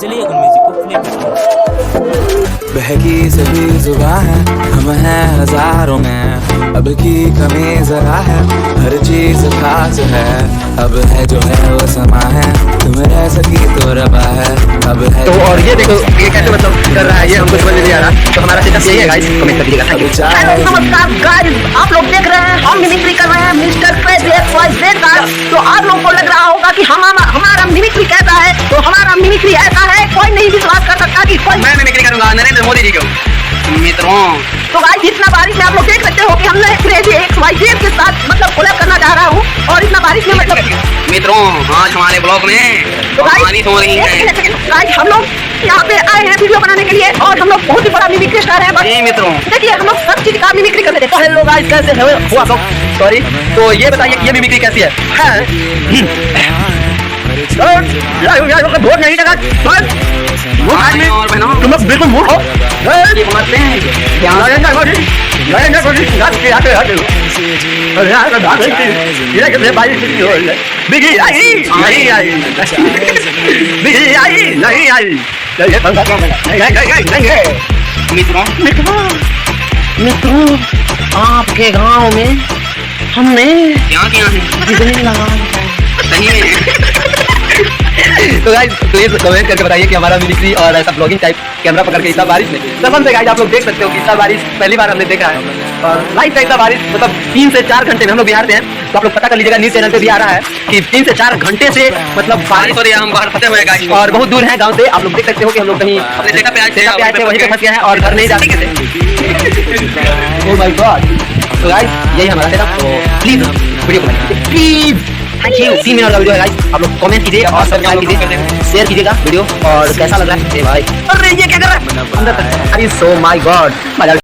चलिए उन म्यूजिक को प्ले करते हैं। बहकी सभी जुबां है, हम हैं हजारों में, अब की कमी जरा है, हर चीज खास है, अब है जो है वो समा है, तुम रह सकी तो रबा है, अब है तो और ये देखो ये कैसे मतलब कर रहा है, ये हमको समझ नहीं आ रहा। तो हमारा सेटअप यही है गाइस, कमेंट कर दीजिएगा। हेलो नमस्कार गाइस, आप लोग देख रहे हैं हम मिमिक्री कर रहे हैं मिस्टर क्रेजी XYZ का। तो आप लोग को लग रहा होगा कि हमारा मिमिक्री कैसा है, तो हमारा मिमिक्री ऐसा है कोई नहीं विश्वास कर सकता कि कोई मैं मिमिक्री करूंगा नरेंद्र मोदी जी को। मित्रों तो गाइस इतना बारिश में आप लोग देख सकते हो कि हमने क्रेजी XYZ के साथ मतलब कोलैब करना चाह रहा हूँ, और इतना बारिश में मतलब मित्रों आज हमारे ब्लॉग में तो बारिश हो रही है। गाइस हम लोग यहाँ पे आए हैं वीडियो बनाने के लिए, और हम लोग बहुत ही बड़ा मिमिक्री स्टार है। जी मित्रों देखिए हम लोग सब चीज का मिमिक्री कर देते हैं। हेलो गाइस कैसे हो आप लोग? सॉरी, तो ये बताइए कि ये मिमिक्री कैसी है? बहुत नहीं लगा और बहनों तुम लोग बिल्कुल मूर्ख हो। ये बोलते हैं मित्रों आपके गांव में हमने क्या किया है बिजली लगाई सही में। तो गाइस प्लीज कमेंट करके बताइए कि हमारा मिमिक्री और ऐसा ब्लॉगिंग टाइप कैमरा पकड़ के इतना बारिश में कसम से गाइस आप लोग देख सकते हो कि इतना बारिश पहली बार हमने देखा है, और लाइफ का इतना बारिश मतलब 3 से 4 घंटे में हम लोग बिहार से हैं, तो आप लोग पता कर लीजिएगा न्यूज चैनल पे भी आ रहा है कि 3 से 4 घंटे से मतलब बारिश हो रही है। हम बाहर फंसे हुए हैं गाइस, और बहुत दूर है गाँव से। आप लोग देख सकते हो कि हम लोग कहीं अपने जगह पे आए थे वहीं पे फंस गए हैं और घर नहीं जा सकते। Oh my God. तो गाइस यही हमारा सेटअप, तो प्लीज वीडियो को like please. Thank you. 3 minute का वीडियो है गाइस, आप लोग कमेंट कीजिए और सब्सक्राइब कीजिए, शेयर कीजिएगा वीडियो, और कैसा लग रहा है भाई? अरे ये क्या कर रहा है अंदर तक? अरे सो माय गॉड।